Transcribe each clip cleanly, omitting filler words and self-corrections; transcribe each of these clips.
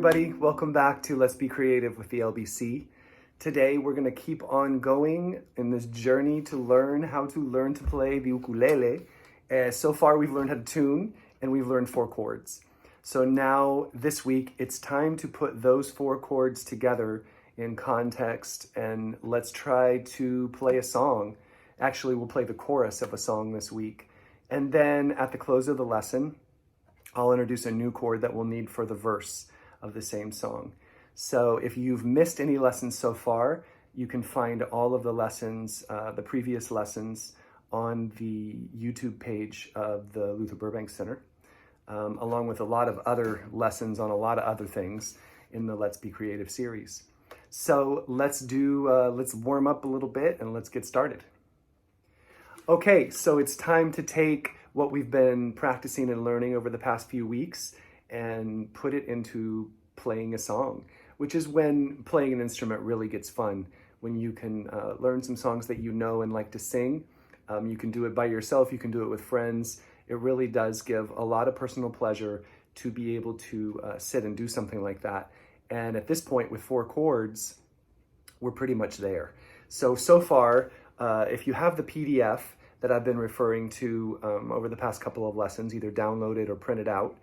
everybody, welcome back to Let's Be Creative with the LBC. Today we're going to keep on going in this journey to learn how to play the ukulele. So far we've learned how to tune and we've learned 4 chords. So now this week it's time to put those 4 chords together in context and let's try to play a song. Actually, we'll play the chorus of a song this week. And then at the close of the lesson, I'll introduce a new chord that we'll need for the verse of the same song. So if you've missed any lessons so far, you can find all of the lessons, the previous lessons, on the YouTube page of the Luther Burbank Center, along with a lot of other lessons on a lot of other things in the Let's Be Creative series. So let's warm up a little bit and let's get started. Okay, so it's time to take what we've been practicing and learning over the past few weeks and put it into playing a song, which is when playing an instrument really gets fun, when you can learn some songs that you know and like to sing. You can do it by yourself, you can do it with friends. It really does give a lot of personal pleasure to be able to sit and do something like that. And at this point with 4 chords, we're pretty much there. So far, if you have the PDF that I've been referring to over the past couple of lessons, either downloaded or printed out,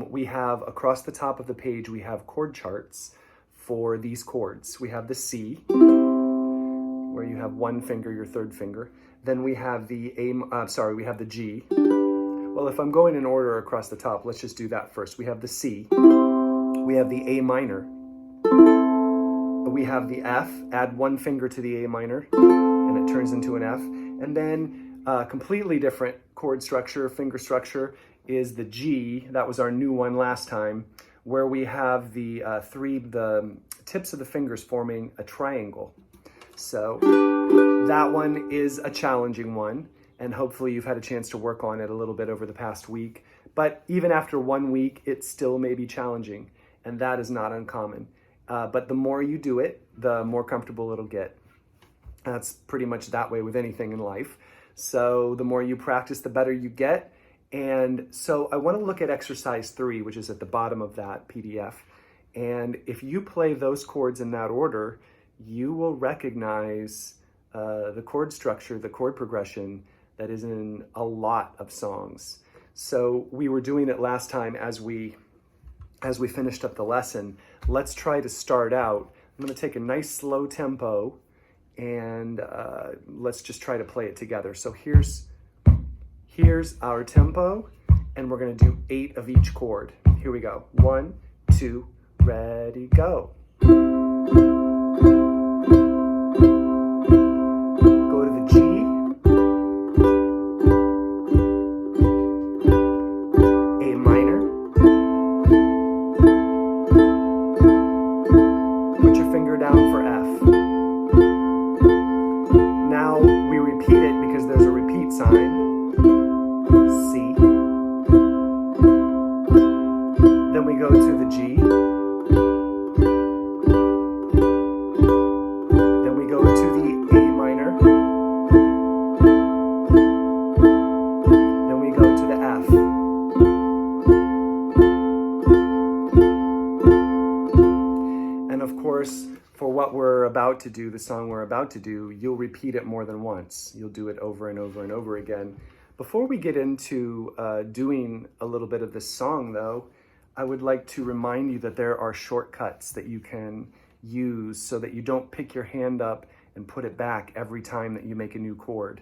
we have across the top of the page, we have chord charts for these chords. We have the C, where you have one finger, your third finger. Then we have the we have the G. Well, if I'm going in order across the top, let's just do that first. We have the C, we have the A minor, we have the F, add one finger to the A minor, and it turns into an F. And then completely different chord structure, finger structure, is the G. That was our new one last time, where we have the the tips of the fingers forming a triangle. So that one is a challenging one, and hopefully you've had a chance to work on it a little bit over the past week. But even after 1 week, it still may be challenging, and that is not uncommon. But the more you do it, the more comfortable it'll get. That's pretty much that way with anything in life. So the more you practice, the better you get. And so I want to look at exercise 3, which is at the bottom of that PDF. And if you play those chords in that order, you will recognize the chord structure, the chord progression that is in a lot of songs. So we were doing it last time as we finished up the lesson. Let's try to start out. I'm going to take a nice slow tempo and let's just try to play it together. So here's our tempo, and we're going to do 8 of each chord. Here we go. 1, 2, ready, go. Go to the G, A minor, put your finger down for F. Now we repeat it because there's a repeat sign. C. Then we go to the G. Then we go to the A minor. Then we go to the F. And of course, for what we're about to do, the song we're about to do, you'll repeat it more than once. You'll do it over and over and over again. Before we get into doing a little bit of this song, though, I would like to remind you that there are shortcuts that you can use so that you don't pick your hand up and put it back every time that you make a new chord.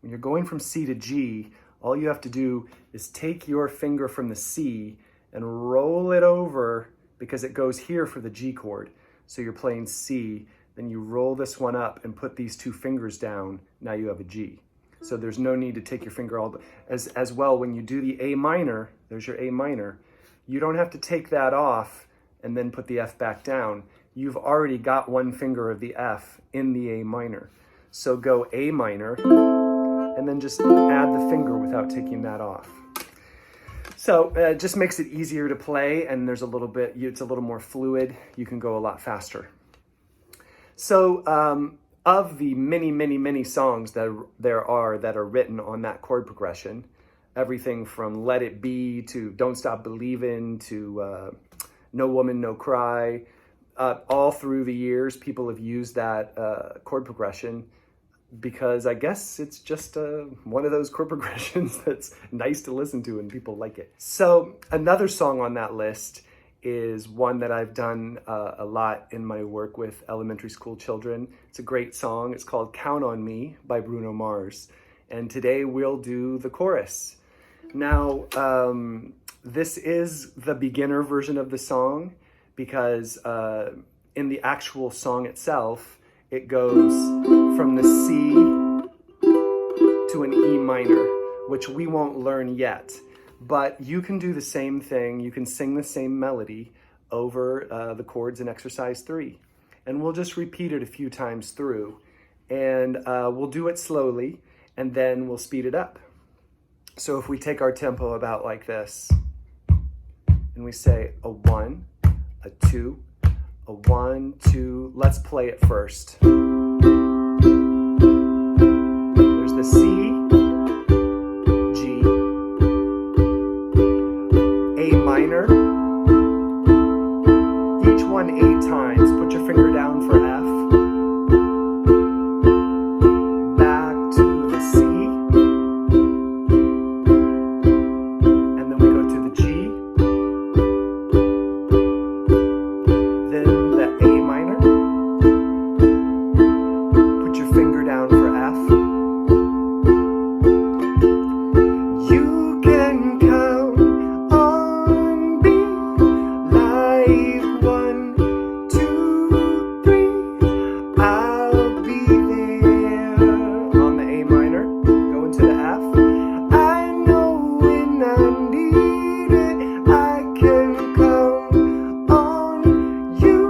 When you're going from C to G, all you have to do is take your finger from the C and roll it over, because it goes here for the G chord. So you're playing C, then you roll this one up and put these 2 fingers down. Now you have a G. So there's no need to take your finger all as well. When you do the A minor, there's your A minor. You don't have to take that off and then put the F back down. You've already got one finger of the F in the A minor. So go A minor and then just add the finger without taking that off. So it just makes it easier to play, and there's it's a little more fluid. You can go a lot faster. So of the many, many, many songs that there are that are written on that chord progression, everything from Let It Be to Don't Stop Believin' to No Woman, No Cry. All through the years, people have used that chord progression because I guess it's just one of those chord progressions that's nice to listen to and people like it. So another song on that list is one that I've done a lot in my work with elementary school children. It's a great song. It's called Count on Me by Bruno Mars. And today we'll do the chorus. Now, this is the beginner version of the song because in the actual song itself, it goes from the C to an E minor, which we won't learn yet. But you can do the same thing. You can sing the same melody over the chords in exercise 3. And we'll just repeat it a few times through. And we'll do it slowly, and then we'll speed it up. So if we take our tempo about like this, and we say a 1, a 2, a 1, 2, let's play it first. There's the C, G, A minor, each one 8 times. Put your finger down for F, back to the C, and then we go to the G, then the A minor, put your finger down for F. You can count on me like 1, 2, 3. I'll be there on the A minor. Go into the F. I know when I need it, I can count on you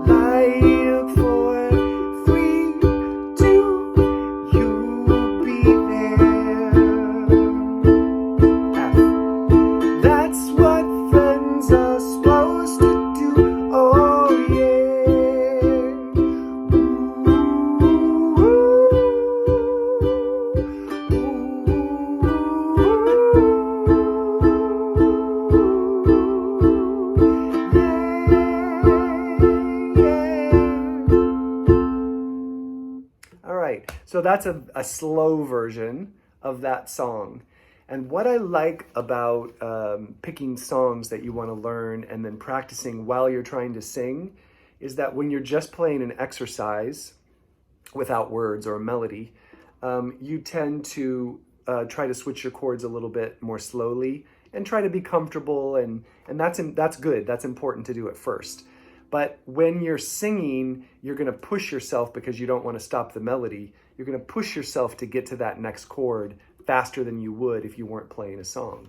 like 4, 3, 2. You'll be there. F. That's what friends are supposed to do. Oh yeah. All right, so that's a slow version of that song. And what I like about picking songs that you want to learn and then practicing while you're trying to sing is that when you're just playing an exercise without words or a melody, you tend to try to switch your chords a little bit more slowly and try to be comfortable, and that's good. That's important to do at first. But when you're singing, you're going to push yourself because you don't want to stop the melody. You're going to push yourself to get to that next chord faster than you would if you weren't playing a song.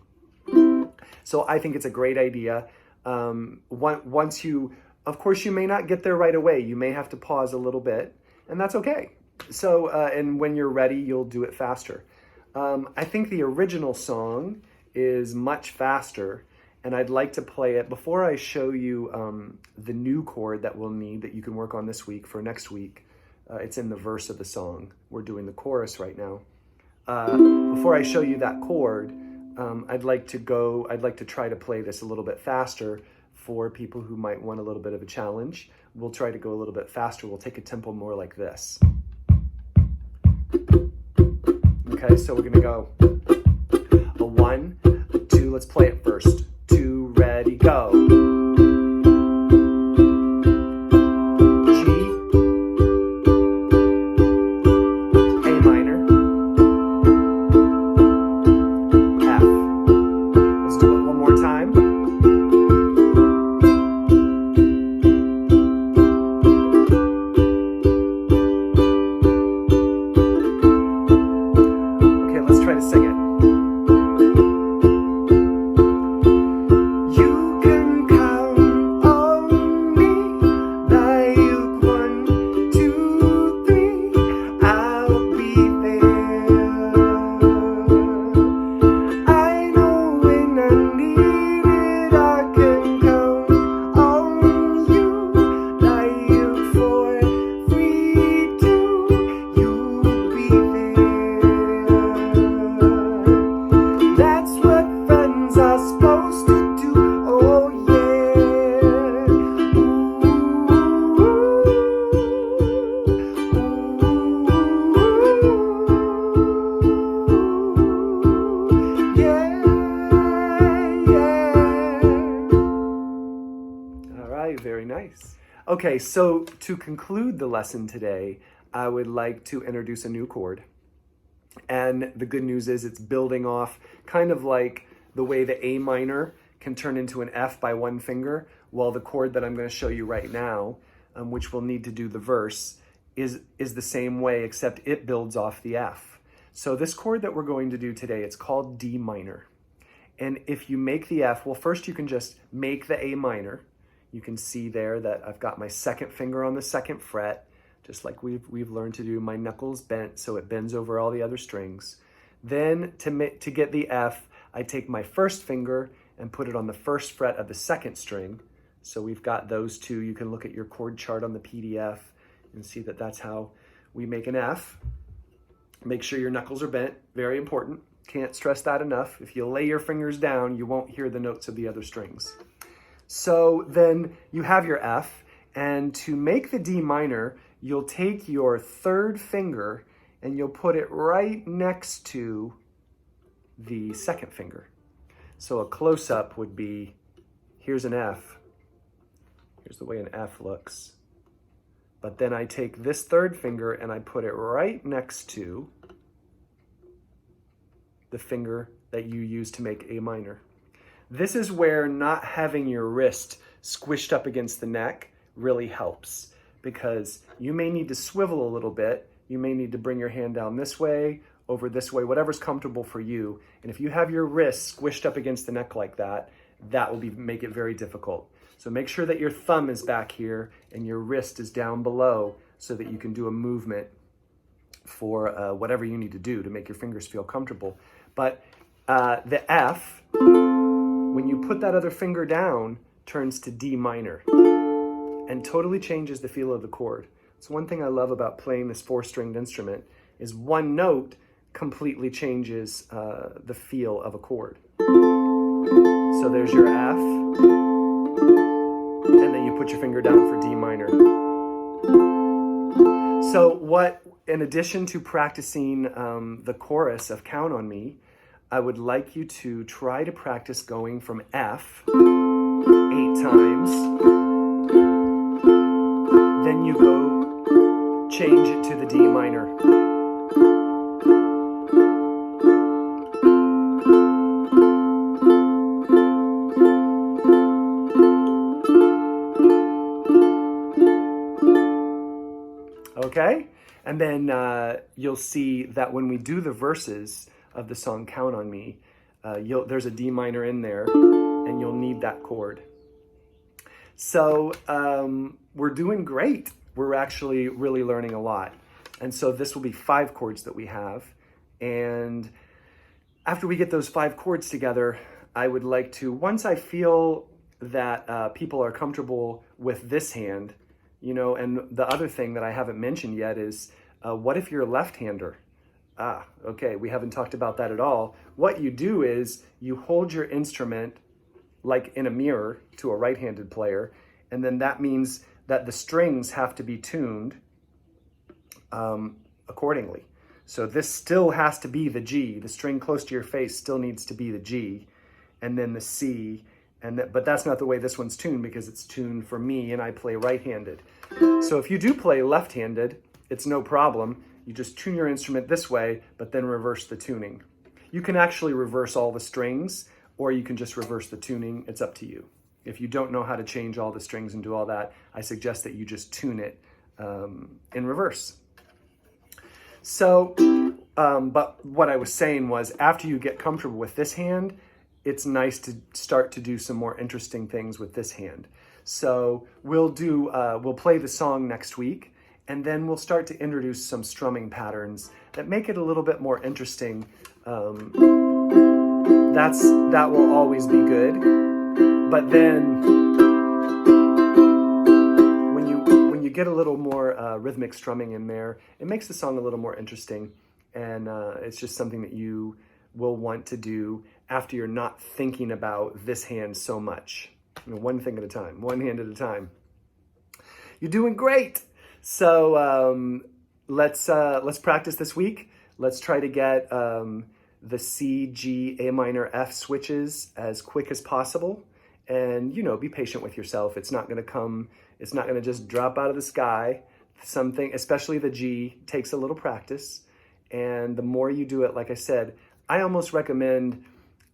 So I think it's a great idea. Once you, of course, you may not get there right away. You may have to pause a little bit, and that's okay. So, and when you're ready, you'll do it faster. I think the original song is much faster, and I'd like to play it before I show you the new chord that we'll need that you can work on this week for next week. It's in the verse of the song. We're doing the chorus right now. Before I show you that chord, I'd like to try to play this a little bit faster for people who might want a little bit of a challenge. We'll try to go a little bit faster. We'll take a tempo more like this. Okay, so we're gonna go a 1, a 2, let's play it first. 2, ready, go. Nice. Okay, so to conclude the lesson today, I would like to introduce a new chord. And the good news is it's building off kind of like the way the A minor can turn into an F by one finger, while the chord that I'm going to show you right now, which we'll need to do the verse, is the same way, except it builds off the F. So this chord that we're going to do today, it's called D minor. And if you make the F, well, first you can just make the A minor. You can see there that I've got my second finger on the second fret, just like we've learned to do. My knuckles bent, so it bends over all the other strings. Then to get the F, I take my first finger and put it on the first fret of the second string. So we've got those two. You can look at your chord chart on the PDF and see that that's how we make an F. Make sure your knuckles are bent, very important. Can't stress that enough. If you lay your fingers down, you won't hear the notes of the other strings. So then you have your F, and to make the D minor, you'll take your third finger and you'll put it right next to the second finger. So a close-up would be, here's an F. Here's the way an F looks. But then I take this third finger and I put it right next to the finger that you use to make A minor. This is where not having your wrist squished up against the neck really helps, because you may need to swivel a little bit. You may need to bring your hand down this way, over this way, whatever's comfortable for you. And if you have your wrist squished up against the neck like that, that will make it very difficult. So make sure that your thumb is back here and your wrist is down below so that you can do a movement for whatever you need to do to make your fingers feel comfortable. But the F, when you put that other finger down, turns to D minor and totally changes the feel of the chord. It's one thing I love about playing this four-stringed instrument is one note completely changes the feel of a chord. So there's your F, and then you put your finger down for D minor. So in addition to practicing the chorus of Count on Me, I would like you to try to practice going from F 8 times. Then you go change it to the D minor. Okay? And then you'll see that when we do the verses of the song Count on Me, there's a D minor in there, and you'll need that chord. So we're doing great. We're actually really learning a lot. And so this will be 5 chords that we have. And after we get those 5 chords together, I would like to, once I feel that people are comfortable with this hand, and the other thing that I haven't mentioned yet is, what if you're a left-hander? Okay, we haven't talked about that at all. What you do is you hold your instrument like in a mirror to a right-handed player, and then that means that the strings have to be tuned accordingly. So this still has to be the G. The string close to your face still needs to be the G, and then the C, but that's not the way this one's tuned, because it's tuned for me and I play right-handed. So if you do play left-handed, it's no problem. You just tune your instrument this way, but then reverse the tuning. You can actually reverse all the strings, or you can just reverse the tuning. It's up to you. If you don't know how to change all the strings and do all that, I suggest that you just tune it in reverse. So, but what I was saying was, after you get comfortable with this hand, it's nice to start to do some more interesting things with this hand. So we'll play the song next week, and then we'll start to introduce some strumming patterns that make it a little bit more interesting. That will always be good. But then when you get a little more rhythmic strumming in there, it makes the song a little more interesting. And it's just something that you will want to do after you're not thinking about this hand so much. One thing at a time, one hand at a time. You're doing great. So let's practice this week. Let's try to get the C, G, A minor, F switches as quick as possible. and, you know, be patient with yourself. It's not going to just drop out of the sky. Something, especially the G, takes a little practice. And the more you do it, like I said, I almost recommend,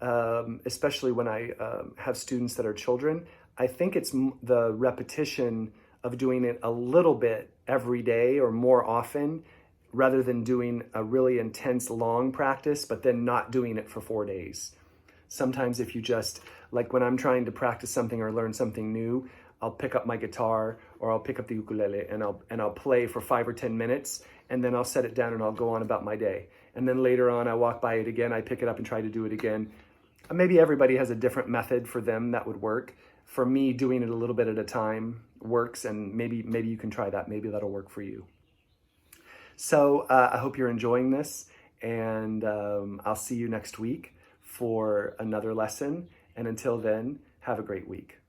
especially when I have students that are children, I think it's the repetition of doing it a little bit every day or more often, rather than doing a really intense long practice, but then not doing it for 4 days. Sometimes if you just, like when I'm trying to practice something or learn something new, I'll pick up my guitar or I'll pick up the ukulele and I'll play for 5 or 10 minutes, and then I'll set it down and I'll go on about my day. And then later on I walk by it again, I pick it up and try to do it again. Maybe everybody has a different method for them that would work. For me, doing it a little bit at a time works, and maybe you can try that. Maybe that'll work for you. So I hope you're enjoying this, and I'll see you next week for another lesson. And until then, have a great week.